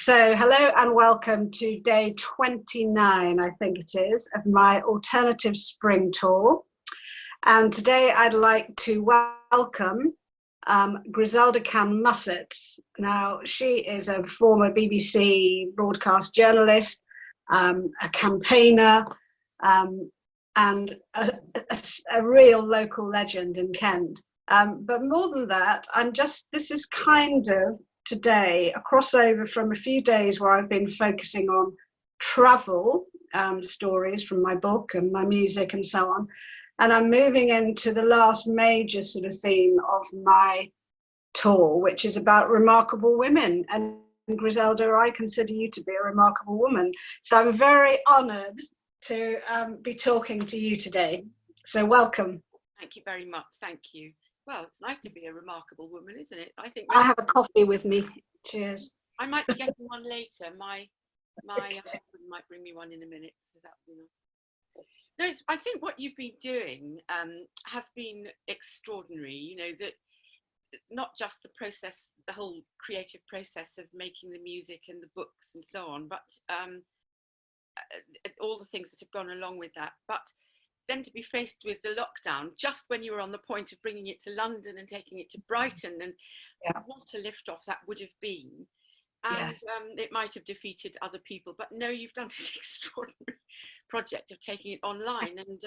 So hello and welcome to day 29, I think it is, of my alternative spring tour. And today I'd like to welcome Griselda Cann Mussett. Now, she is a former BBC broadcast journalist, a campaigner, and a real local legend in Kent. But more than that, this is kind of today a crossover from a few days where I've been focusing on travel stories from my book and my music and so on. And I'm moving into the last major sort of theme of my tour, which is about remarkable women. And Griselda, I consider you to be a remarkable woman. So I'm very honoured to be talking to you today. So welcome. Thank you very much. Thank you. Well, it's nice to be a remarkable woman, isn't it? I think I have a coffee with me. Cheers. I might be getting one later. My husband might bring me one in a minute, so that would be nice. No, I think what you've been doing has been extraordinary. You know, that not just the process, the whole creative process of making the music and the books and so on, but all the things that have gone along with that. But then to be faced with the lockdown just when you were on the point of bringing it to London and taking it to Brighton, and what a lift off that would have been. And yes. It might have defeated other people, but no, you've done this extraordinary project of taking it online, and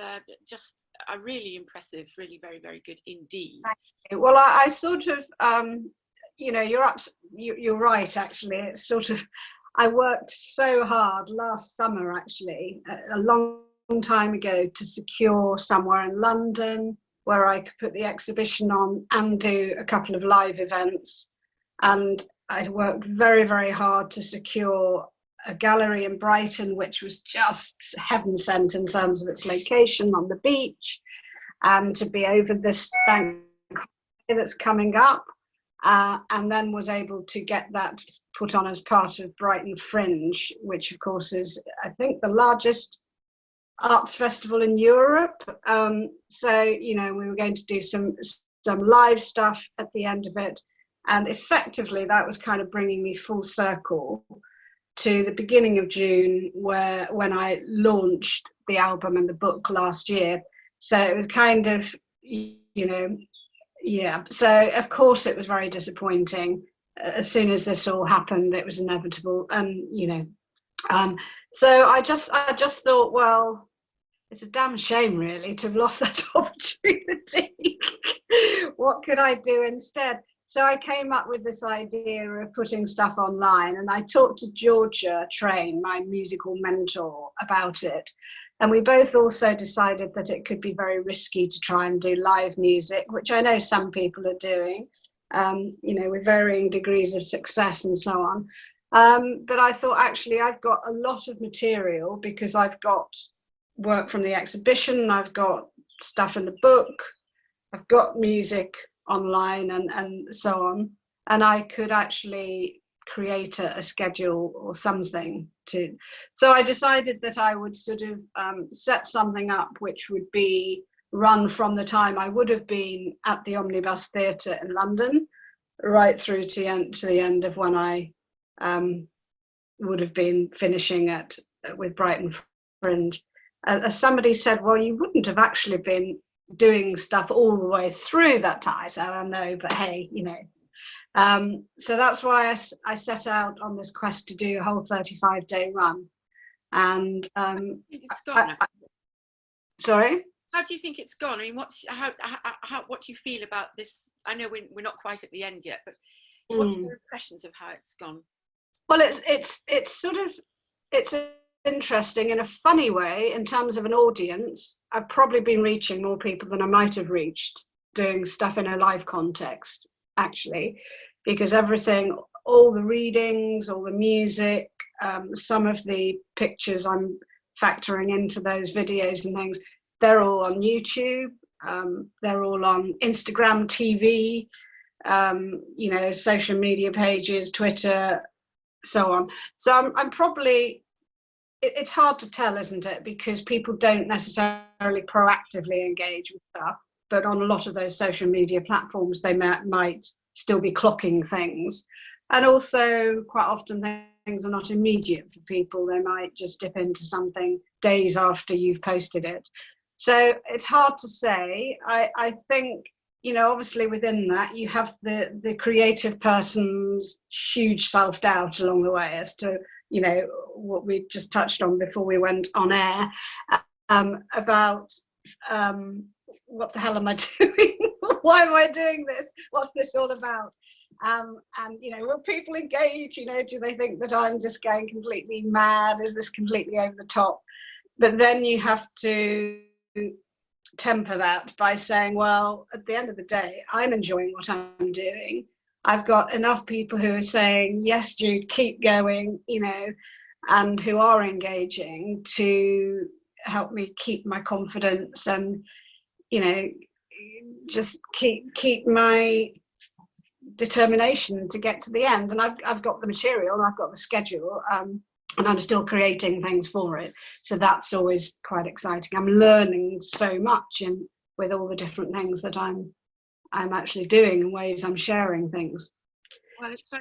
just really impressive, really very, very good indeed. Well, I sort of, you know, you're right, actually. It's sort of, I worked so hard last summer, actually, a long time ago, to secure somewhere in London where I could put the exhibition on and do a couple of live events. And I worked very, very hard to secure a gallery in Brighton, which was just heaven sent in terms of its location on the beach, and to be over this bank that's coming up, and then was able to get that put on as part of Brighton Fringe, which of course is, I think, the largest arts festival in Europe. So, you know, we were going to do some live stuff at the end of it. And effectively, that was kind of bringing me full circle to the beginning of June, when I launched the album and the book last year. So it was kind of, you know, yeah. So of course it was very disappointing. As soon as this all happened, it was inevitable. And, you know, so I just thought, well, it's a damn shame really to have lost that opportunity. What could I do instead? So I came up with this idea of putting stuff online, and I talked to Georgia Train, my musical mentor, about it. And we both also decided that it could be very risky to try and do live music, which I know some people are doing, you know, with varying degrees of success and so on. But I thought, actually, I've got a lot of material because I've got work from the exhibition, I've got stuff in the book, I've got music online and so on, and I could actually create a schedule or something to. So I decided that I would sort of set something up which would be run from the time I would have been at the Omnibus Theatre in London right through to the end of when I would have been finishing with Brighton Fringe. As somebody said, well, you wouldn't have actually been doing stuff all the way through that time. I said, I know, but hey, you know. So that's why I set out on this quest to do a whole 35-day run. And it's gone. Sorry? How do you think it's gone? I mean, what do you feel about this? I know we're not quite at the end yet, but what's your impressions of how it's gone? Well, it's sort of, it's interesting in a funny way in terms of an audience. I've probably been reaching more people than I might have reached doing stuff in a live context, actually, because everything, all the readings, all the music, some of the pictures I'm factoring into those videos and things, they're all on YouTube, they're all on Instagram TV, you know, social media pages, Twitter, so on. So I'm probably, it's hard to tell, isn't it? Because people don't necessarily proactively engage with stuff, but on a lot of those social media platforms, they might still be clocking things. And also quite often they things are not immediate for people. They might just dip into something days after you've posted it. So it's hard to say. I think, you know, obviously within that you have the creative person's huge self-doubt along the way as to, you know, what we just touched on before we went on air, about what the hell am I doing? Why am I doing this? What's this all about? And, you know, will people engage? You know, do they think that I'm just going completely mad? Is this completely over the top? But then you have to temper that by saying, well, at the end of the day, I'm enjoying what I'm doing. I've got enough people who are saying, yes, Jude, keep going, you know, and who are engaging to help me keep my confidence and, you know, just keep my determination to get to the end. And I've got the material and I've got the schedule, and I'm still creating things for it. So that's always quite exciting. I'm learning so much with all the different things that I'm actually doing and ways I'm sharing things. Well, it's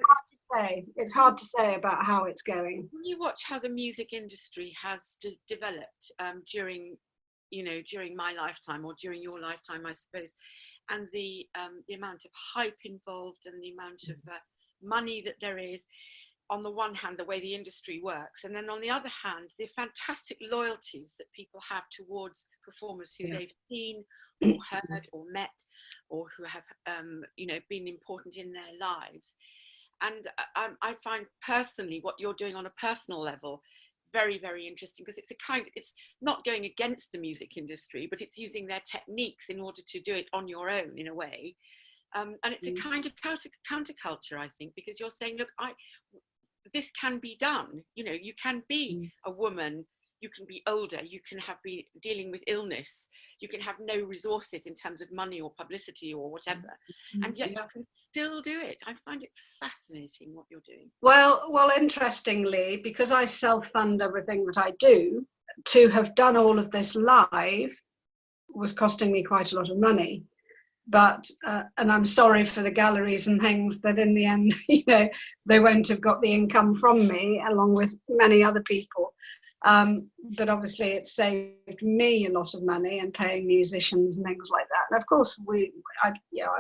hard to say about how it's going. When you watch how the music industry has developed during my lifetime, or during your lifetime, I suppose, and the amount of hype involved and the amount of money that there is, on the one hand, the way the industry works, and then on the other hand, the fantastic loyalties that people have towards performers who they've seen or heard or met, or who have been important in their lives. And I find personally what you're doing on a personal level very, very interesting, because it's not going against the music industry, but it's using their techniques in order to do it on your own in a way. And it's a kind of counterculture, I think, because you're saying, look, this can be done. You know, you can be a woman, you can be older, you can have been dealing with illness, you can have no resources in terms of money or publicity or whatever, and yet you can still do it. I find it fascinating what you're doing. Well, interestingly, because I self-fund everything that I do, to have done all of this live was costing me quite a lot of money. But and I'm sorry for the galleries and things that in the end, you know, they won't have got the income from me, along with many other people. But obviously it saved me a lot of money and paying musicians and things like that. And of course I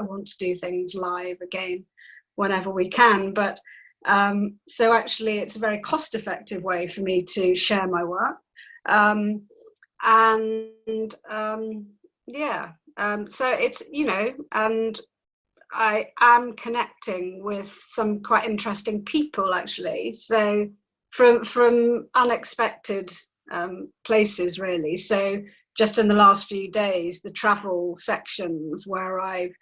want to do things live again whenever we can. But so actually it's a very cost-effective way for me to share my work. So it's, you know, and I am connecting with some quite interesting people actually. So from unexpected places really. So just in the last few days, the travel sections where I've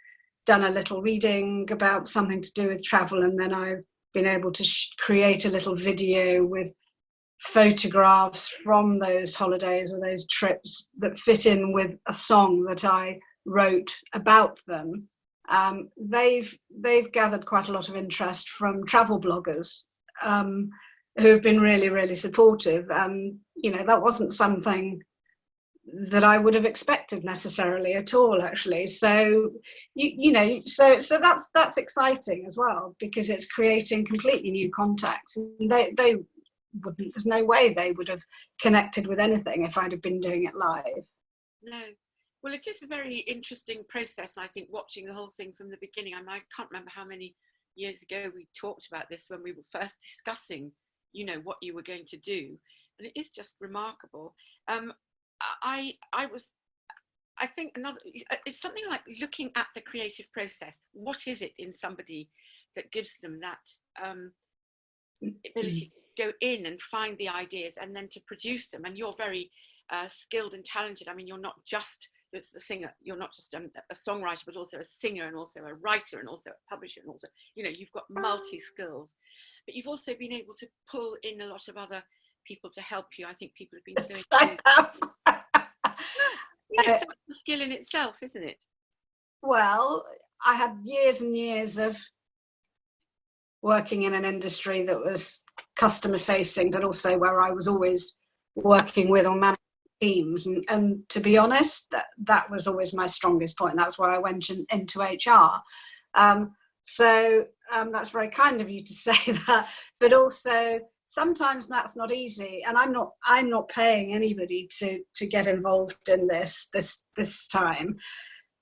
done a little reading about something to do with travel, and then I've been able to create a little video with photographs from those holidays or those trips that fit in with a song that I wrote about them. They've gathered quite a lot of interest from travel bloggers who have been really, really supportive. And, you know, that wasn't something that I would have expected necessarily at all, actually. So, so that's exciting as well, because it's creating completely new contacts. And they wouldn't, there's no way they would have connected with anything if I'd have been doing it live. No. Well, it is a very interesting process, I think, watching the whole thing from the beginning. I can't remember how many years ago we talked about this when we were first discussing, you know, what you were going to do. And it is just remarkable. I think it's something like looking at the creative process. What is it in somebody that gives them that ability to go in and find the ideas and then to produce them? And you're very skilled and talented. I mean, you're not just a singer, you're not just a songwriter, but also a singer and also a writer and also a publisher, and also, you know, you've got multi-skills. But you've also been able to pull in a lot of other people to help you. I think people have been so you know, that's a skill in itself, isn't it? Well, I had years and years of working in an industry that was customer facing, but also where I was always working with or managing teams. And to be honest, that was always my strongest point. That's why I went into HR. So that's very kind of you to say that, but also sometimes that's not easy, and I'm not paying anybody to get involved in this time.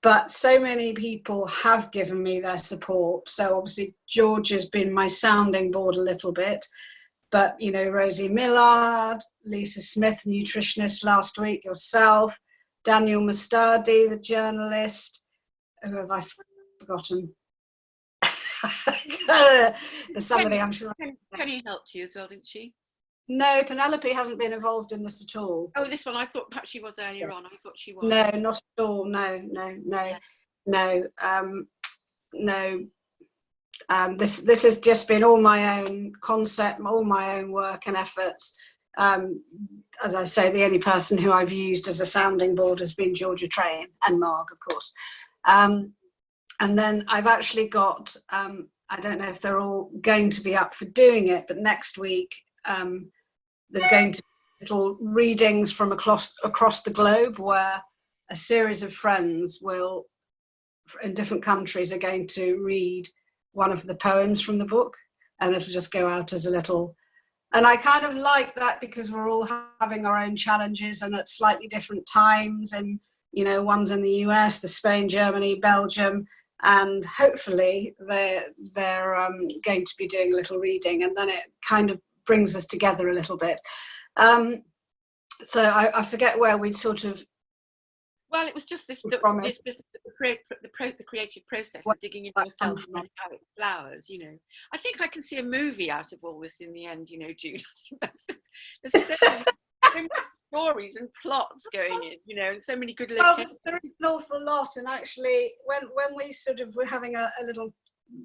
But so many people have given me their support. So obviously George has been my sounding board a little bit, but you know, Rosie Millard, Lisa Smith, nutritionist last week, yourself, Daniel Mustardi, the journalist. Who have I forgotten? There's somebody, I'm sure. Penny helped you as well, didn't she? No, Penelope hasn't been involved in this at all. Oh, this one, I thought perhaps she was earlier on. I thought she was. No, not at all. No. This has just been all my own concept, all my own work and efforts. As I say, the only person who I've used as a sounding board has been Georgia Train and Marg, of course. And then I've actually got, I don't know if they're all going to be up for doing it, but next week there's going to be little readings from across the globe, where a series of friends will, in different countries, are going to read one of the poems from the book, and it'll just go out as a little. And I kind of like that, because we're all having our own challenges and at slightly different times. And, you know, one's in the US, the Spain, Germany, Belgium, and hopefully they're going to be doing a little reading, and then it kind of brings us together a little bit. So I forget where we'd sort of. Well, it was just the creative process of digging into yourself and then how it flowers, you know. I think I can see a movie out of all this in the end, you know, Jude. There's so many stories and plots going in, you know, and so many good locations. Well, there is an awful lot, and actually when we sort of were having a little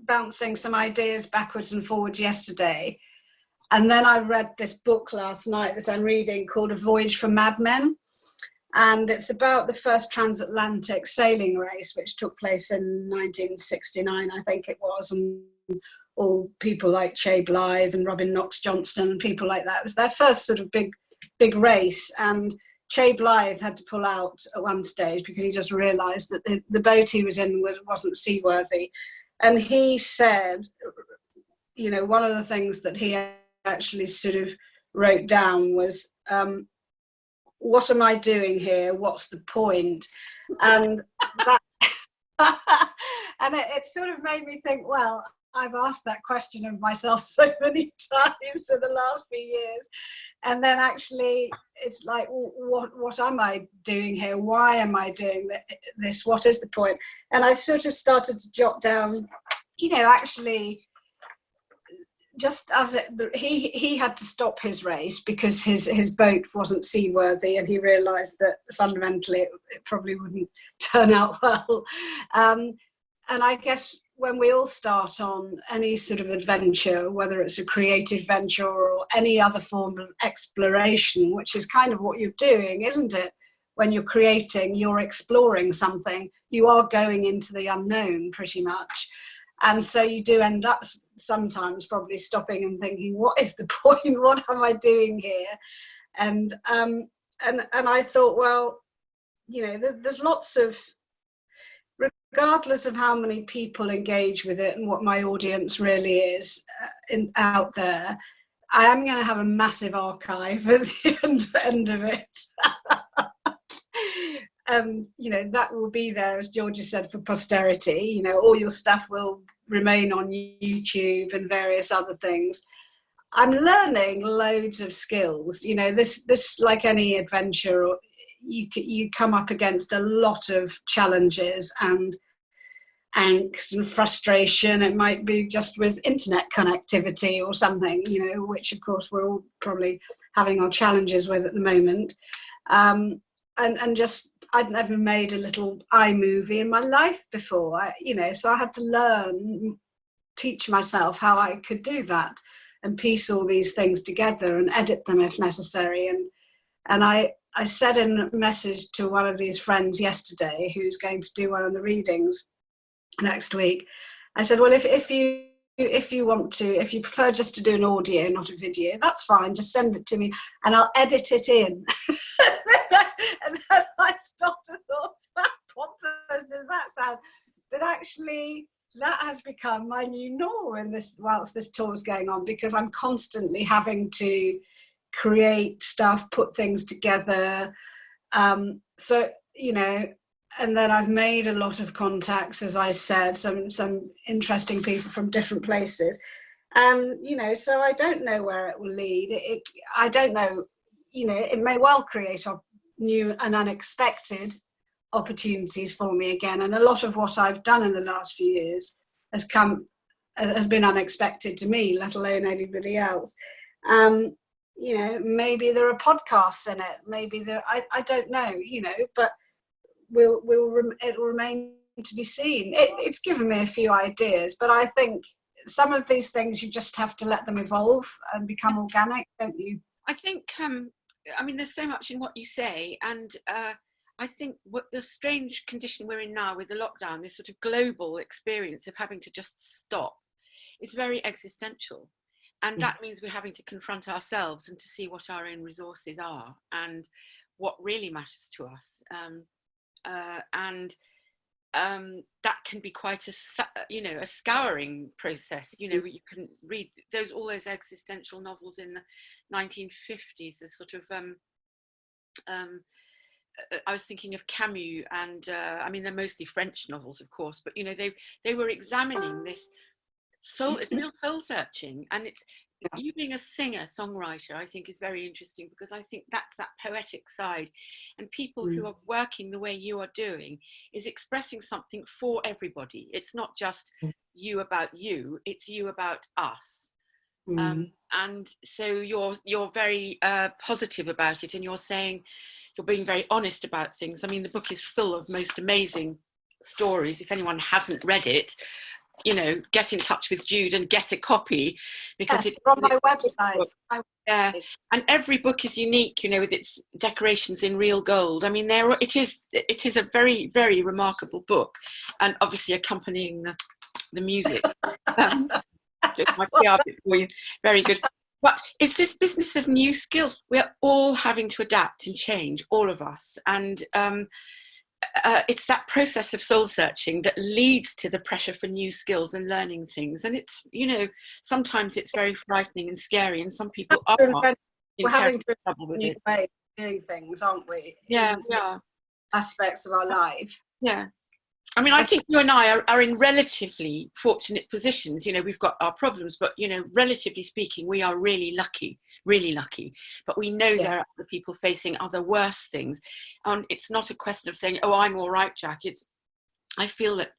bouncing some ideas backwards and forwards yesterday, and then I read this book last night that I'm reading called A Voyage for Madmen. And it's about the first transatlantic sailing race, which took place in 1969, I think it was. And all people like Che Blythe and Robin Knox Johnston and people like that. It was their first sort of big race. And Che Blythe had to pull out at one stage because he just realised that the boat he was in wasn't seaworthy. And he said, you know, one of the things that he actually sort of wrote down was, what am I doing here? What's the point? And that's, and it sort of made me think, well, I've asked that question of myself so many times in the last few years. And then actually it's like, what am I doing here? Why am I doing this? What is the point? And I sort of started to jot down, you know, actually, just as he had to stop his race because his boat wasn't seaworthy, and he realised that fundamentally it probably wouldn't turn out well. And I guess when we all start on any sort of adventure, whether it's a creative venture or any other form of exploration, which is kind of what you're doing, isn't it? When you're creating, you're exploring something. You are going into the unknown pretty much. And so you do end up sometimes probably stopping and thinking, what is the point? What am I doing here? And I thought, well, you know, there's lots of, regardless of how many people engage with it and what my audience really is out there, I am going to have a massive archive at the end of it. You know, that will be there, as Georgia said, for posterity. You know, all your stuff will remain on YouTube and various other things. I'm learning loads of skills. You know, this like any adventure, you come up against a lot of challenges and angst and frustration. It might be just with internet connectivity or something, you know, which of course we're all probably having our challenges with at the moment. And just, I'd never made a little iMovie in my life before, you know, so I had to teach myself how I could do that and piece all these things together and edit them if necessary. And I said in a message to one of these friends yesterday, who's going to do one of the readings next week, I said, well, if you want to, if you prefer just to do an audio, not a video, that's fine, just send it to me and I'll edit it in. And then I stopped and thought, what does that sound? But actually, that has become my new norm in this, whilst this tour is going on, because I'm constantly having to create stuff, put things together. So, you know, and then I've made a lot of contacts, as I said, some interesting people from different places. And, you know, so I don't know where it will lead. I don't know, you know, it may well create new and unexpected opportunities for me again. And a lot of what I've done in the last few years has been unexpected to me, let alone anybody else. You know, maybe there are podcasts in it, maybe I don't know, you know, but it will remain to be seen. It's given me a few ideas, but I think some of these things you just have to let them evolve and become organic, don't you? I think, I mean, there's so much in what you say, and I think what the strange condition we're in now with the lockdown, this sort of global experience of having to just stop, is very existential. And that means we're having to confront ourselves and to see what our own resources are and what really matters to us. That can be quite a scouring process. You know, you can read all those existential novels in the 1950s, the sort of I was thinking of Camus, and I mean, they're mostly French novels, of course, but you know, they were examining this soul. It's real soul searching, and it's you being a singer songwriter, I think, is very interesting, because I think that's that poetic side, and people who are working the way you are doing is expressing something for everybody. It's not just you about you, it's you about us. And so you're very positive about it, and you're saying, you're being very honest about things. I mean, the book is full of most amazing stories. If anyone hasn't read it, you know, get in touch with Jude and get a copy, because it's on my website. Yeah, and every book is unique, you know, with its decorations in real gold. I mean, it is a very, very remarkable book, and obviously accompanying the music. Just my PR bit for you. Very good. But it's this business of new skills. We're all having to adapt and change, all of us. And it's that process of soul searching that leads to the pressure for new skills and learning things. And it's, you know, sometimes it's very frightening and scary, and some people are we're having to trouble with new way of doing things, aren't we? Yeah, aspects of our life. Yeah. I mean, I think you and I are in relatively fortunate positions. You know, we've got our problems, but, you know, relatively speaking, we are really lucky. But we know there are other people facing other worse things. And it's not a question of saying, oh, I'm all right, Jack. I feel that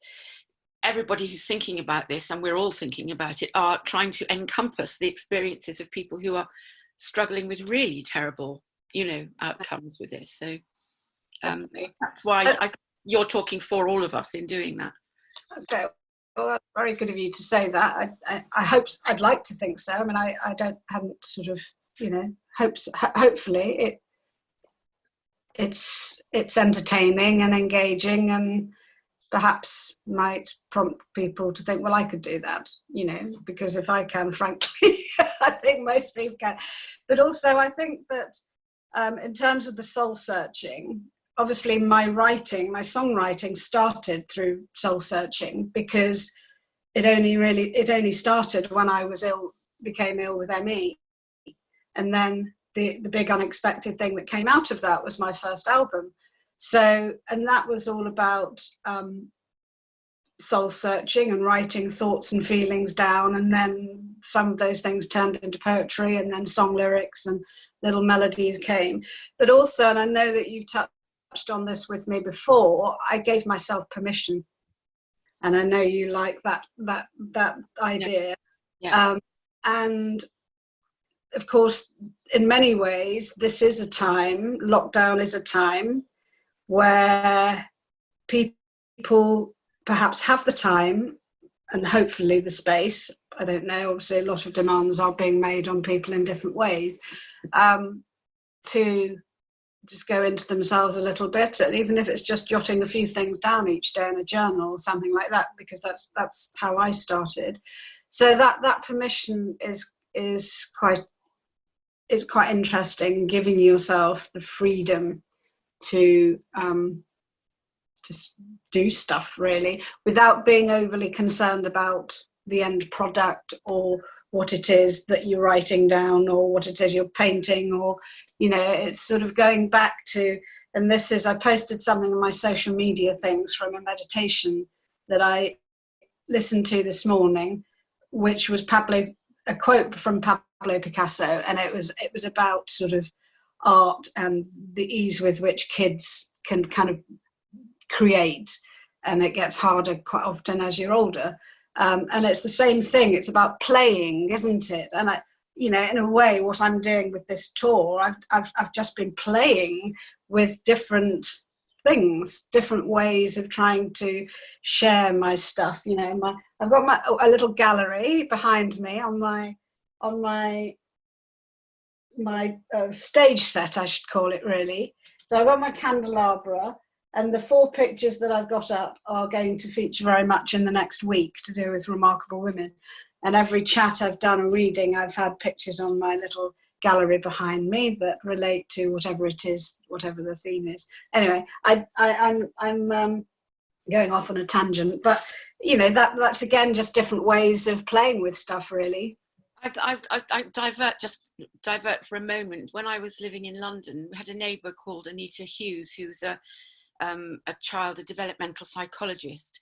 everybody who's thinking about this, and we're all thinking about it, are trying to encompass the experiences of people who are struggling with really terrible, you know, outcomes with this. So that's why I think you're talking for all of us in doing that. Okay, well, that's very good of you to say that. I'd like to think so. I mean, I hadn't sort of, you know, hopefully it's entertaining and engaging, and perhaps might prompt people to think, well, I could do that, you know, because if I can, frankly, I think most people can. But also, I think that in terms of the soul searching, obviously my songwriting started through soul searching, because it only started when I became ill with ME. And then the big unexpected thing that came out of that was my first album. So, and that was all about soul searching and writing thoughts and feelings down. And then some of those things turned into poetry, and then song lyrics and little melodies came. But also, and I know that you've touched on this with me before, I gave myself permission, and I know you like that idea. And of course, in many ways, lockdown is a time where people perhaps have the time and hopefully the space, I don't know, obviously a lot of demands are being made on people in different ways, to just go into themselves a little bit, and even if it's just jotting a few things down each day in a journal or something like that, because that's how I started. So that permission is quite interesting, giving yourself the freedom to do stuff really, without being overly concerned about the end product or what it is that you're writing down or what it is you're painting, or, you know, it's sort of going back to, and this is, I posted something on my social media things from a meditation that I listened to this morning, which was a quote from Pablo Picasso, and it was about sort of art and the ease with which kids can kind of create, and it gets harder quite often as you're older. And it's the same thing. It's about playing, isn't it? And I, you know, in a way, what I'm doing with this tour, I've just been playing with different things, different ways of trying to share my stuff. You know, I've got a little gallery behind me on my stage set, I should call it, really. So I've got my candelabra, and the 4 pictures that I've got up are going to feature very much in the next week, to do with remarkable women. And every chat I've done a reading, I've had pictures on my little gallery behind me that relate to whatever it is, whatever the theme is. Anyway, I'm going off on a tangent, but you know, that's again just different ways of playing with stuff, really. I divert for a moment. When I was living in London, we had a neighbour called Anita Hughes, who's a developmental psychologist,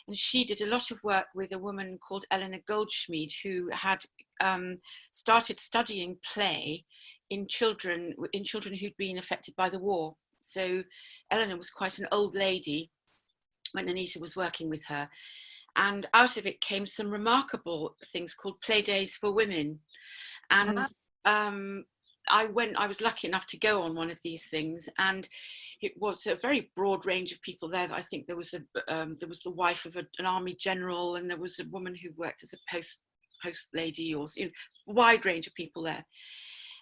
and she did a lot of work with a woman called Leonore Goldschmidt, who had started studying play in children who'd been affected by the war. So Eleanor was quite an old lady when Anita was working with her, and out of it came some remarkable things called play days for women. And I was lucky enough to go on one of these things, and it was a very broad range of people there. I think there was the wife of an army general, and there was a woman who worked as a post lady, or, you know, a wide range of people there.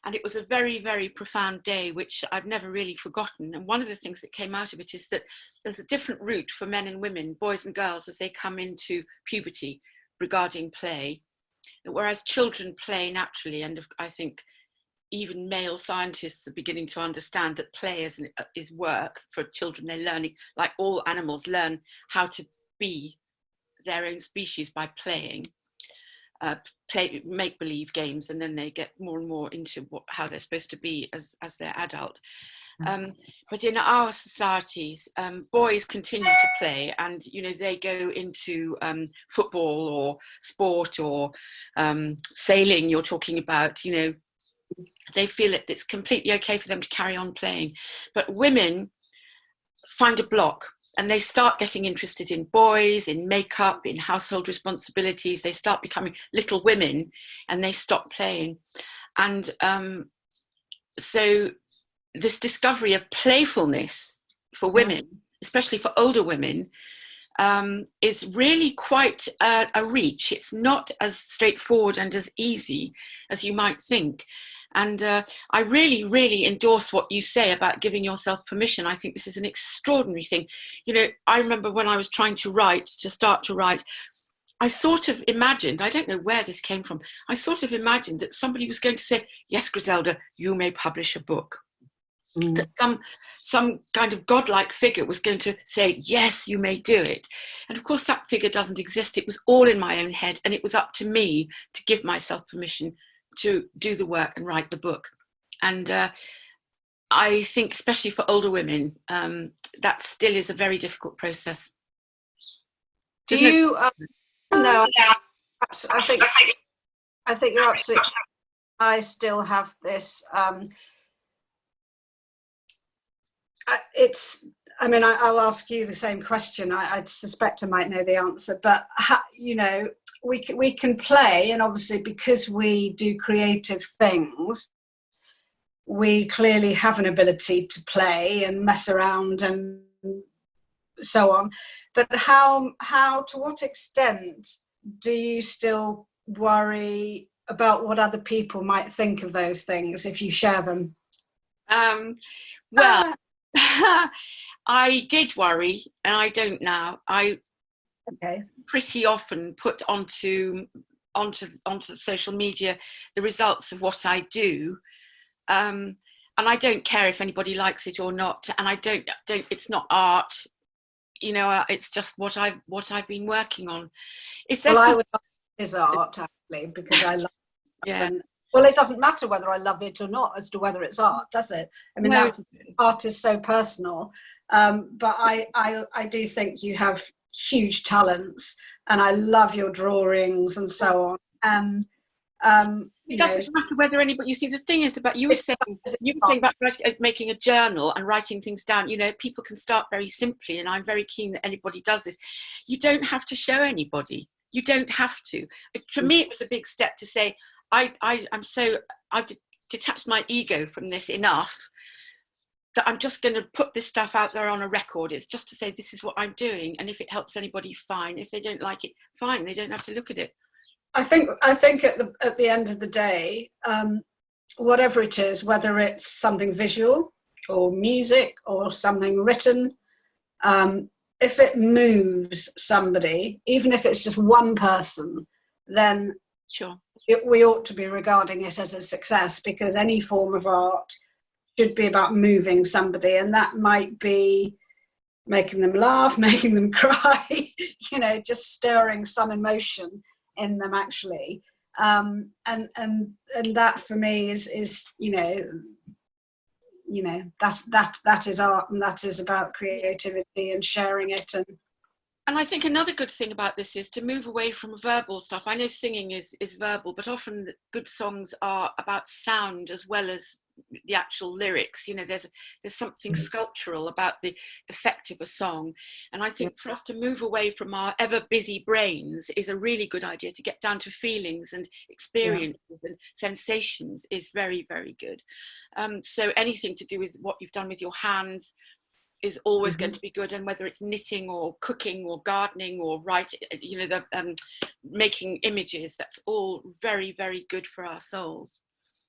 And it was a very, very profound day, which I've never really forgotten. And one of the things that came out of it is that there's a different route for men and women, boys and girls, as they come into puberty regarding play. Whereas children play naturally, and I think even male scientists are beginning to understand that play is work for children. They're learning, like all animals learn how to be their own species by playing. Play make-believe games, and then they get more and more into how they're supposed to be as they're adult. But in our societies, boys continue to play, and you know, they go into football or sport or sailing. You're talking about, you know, they feel it's completely okay for them to carry on playing. But women find a block, and they start getting interested in boys, in makeup, in household responsibilities. They start becoming little women, and they stop playing. And so this discovery of playfulness for women, especially for older women, is really quite a reach. It's not as straightforward and as easy as you might think. And I really, really endorse what you say about giving yourself permission. I think this is an extraordinary thing. You know, I remember when I was trying to start to write, I sort of imagined, I don't know where this came from, I sort of imagined that somebody was going to say, yes, Griselda, you may publish a book. That some kind of godlike figure was going to say, yes, you may do it. And of course, that figure doesn't exist. It was all in my own head, and it was up to me to give myself permission to do the work and write the book. And I think, especially for older women, that still is a very difficult process. Do you? No, I think you're absolutely. I still have this. I mean, I'll ask you the same question. I suspect I might know the answer, but you know, we can play, and obviously because we do creative things, we clearly have an ability to play and mess around and so on. But how to what extent do you still worry about what other people might think of those things if you share them? Well, I did worry, and I don't now. I pretty often put onto social media the results of what I do, and I don't care if anybody likes it or not. And I don't. It's not art. you know, it's just what I've been working on. If there's Well, I would love his art, actually, because I love it. yeah. Well, it doesn't matter whether I love it or not as to whether it's art, does it? I mean, No. art is so personal. But I do think you have huge talents, and I love your drawings and so on. And it doesn't matter whether anybody, you see, the thing is about, you were saying about making a journal and writing things down. You know, people can start very simply, and I'm very keen that anybody does this. You don't have to show anybody. You don't have to. For me, it was a big step to say, I've detached my ego from this enough that I'm just going to put this stuff out there on a record. It's just to say, this is what I'm doing, and if it helps anybody, fine. If they don't like it, fine. They don't have to look at it. I think at the end of the day, whatever it is, whether it's something visual or music or something written, if it moves somebody, even if it's just one person, then sure, we ought to be regarding it as a success, because any form of art should be about moving somebody, and that might be making them laugh, making them cry, you know, just stirring some emotion in them, actually. And that for me is you know that is art, and that is about creativity and sharing it. And I think another good thing about this is to move away from verbal stuff. I know singing is verbal, but often good songs are about sound as well as the actual lyrics. You know, there's something sculptural about the effect of a song. And I think for us to move away from our ever busy brains is a really good idea. To get down to feelings and experiences and sensations is very, very good. So anything to do with what you've done with your hands is always going to be good, and whether it's knitting or cooking or gardening or writing, you know, the making images, that's all very, very good for our souls.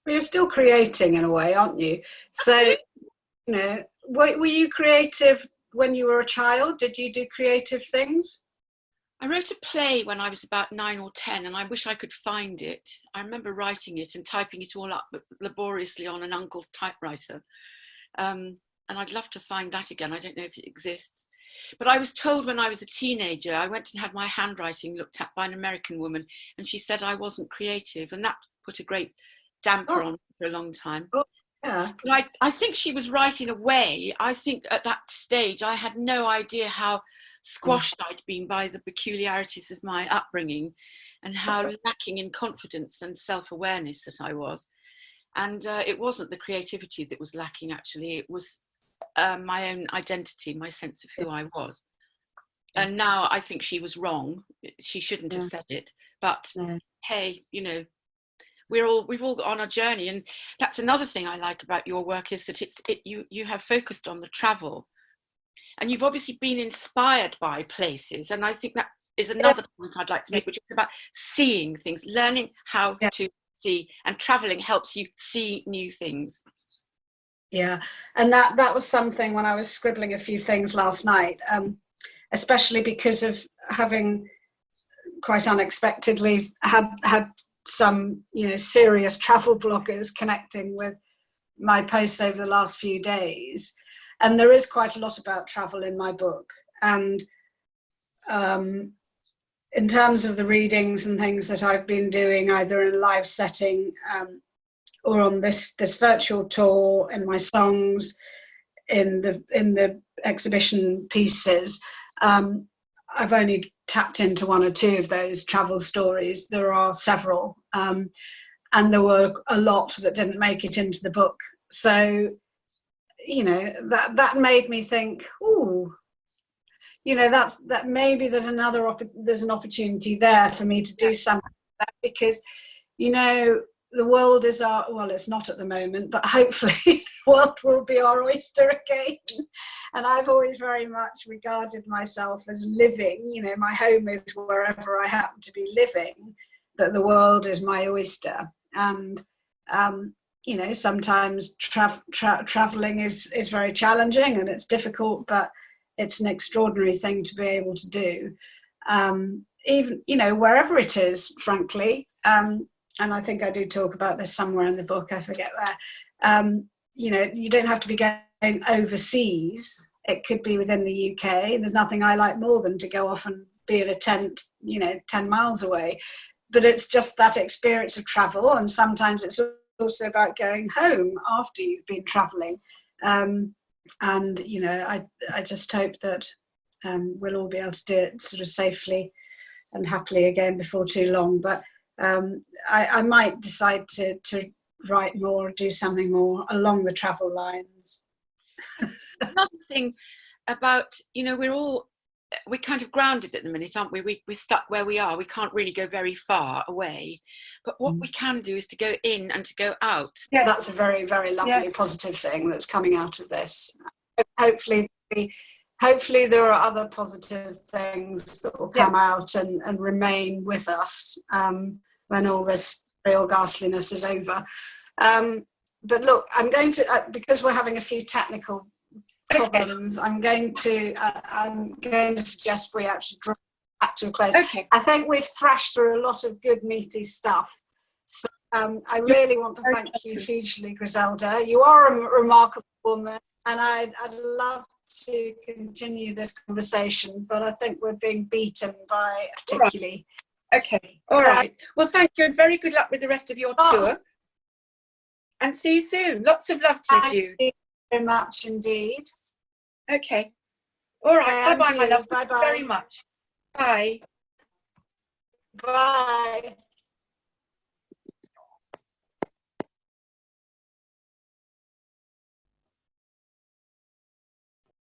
But you're still creating in a way, aren't you? So, you know, were you creative when you were a child? Did you do creative things? I wrote a play when I was about 9 or 10, and I wish I could find it. I remember writing it and typing it all up laboriously on an uncle's typewriter. And I'd love to find that again. I don't know if it exists. But I was told when I was a teenager, I went and had my handwriting looked at by an American woman, and she said I wasn't creative, and that put a great damper on for a long time. Yeah. But I think she was right in a way. I think at that stage, I had no idea how squashed I'd been by the peculiarities of my upbringing, and how lacking in confidence and self-awareness that I was. And it wasn't the creativity that was lacking, actually. It was my own identity, my sense of who I was. And now I think she was wrong. She shouldn't have said it. But hey, you know, we've all got on a journey, and that's another thing I like about your work, is that you have focused on the travel, and you've obviously been inspired by places. And I think that is another point I'd like to make, which is about seeing things, learning how to see, and traveling helps you see new things. Yeah, and that was something when I was scribbling a few things last night, especially because of having quite unexpectedly had some, you know, serious travel bloggers connecting with my posts over the last few days. And there is quite a lot about travel in my book. And in terms of the readings and things that I've been doing, either in a live setting or on this virtual tour, in my songs, in the exhibition pieces, I've only tapped into one or two of those travel stories. There are several, and there were a lot that didn't make it into the book. So, you know, that made me think, ooh, you know, that maybe there's an opportunity there for me to do something like that, because, you know, the world is well, it's not at the moment, but hopefully the world will be our oyster again. And I've always very much regarded myself as living, you know, my home is wherever I happen to be living, but the world is my oyster. And, you know, sometimes traveling is very challenging and it's difficult, but it's an extraordinary thing to be able to do. Even, you know, wherever it is, frankly. And I think I do talk about this somewhere in the book, I forget where. You know, you don't have to be going overseas It could be within the UK. There's nothing I like more than to go off and be in a tent, 10 miles away. But it's just that experience of travel, and sometimes it's also about going home after you've been traveling. And I just hope that we'll all be able to do it sort of safely and happily again before too long. But I might decide to write more, do something more along the travel lines. Another thing about, we're kind of grounded at the minute, aren't we? We're stuck where we are. We can't really go very far away. But what we can do is to go in and to go out. Yes. That's a very, very lovely, positive thing that's coming out of this. Hopefully there are other positive things that will come out and remain with us when all this real ghastliness is over. But look, I'm going to, because we're having a few technical problems, I'm going to suggest we actually draw back to a close. Okay. I think we've thrashed through a lot of good meaty stuff. So I really want to thank you hugely, Griselda. You are a remarkable woman, and I'd love to continue this conversation, but I think we're being beaten by particularly. Okay. All right. Well, thank you, and very good luck with the rest of your tour. And see you soon. Lots of love to you. Thank you very much indeed. Okay. All right. Bye-bye, my love. Bye-bye. Thank you very much. Bye. Bye.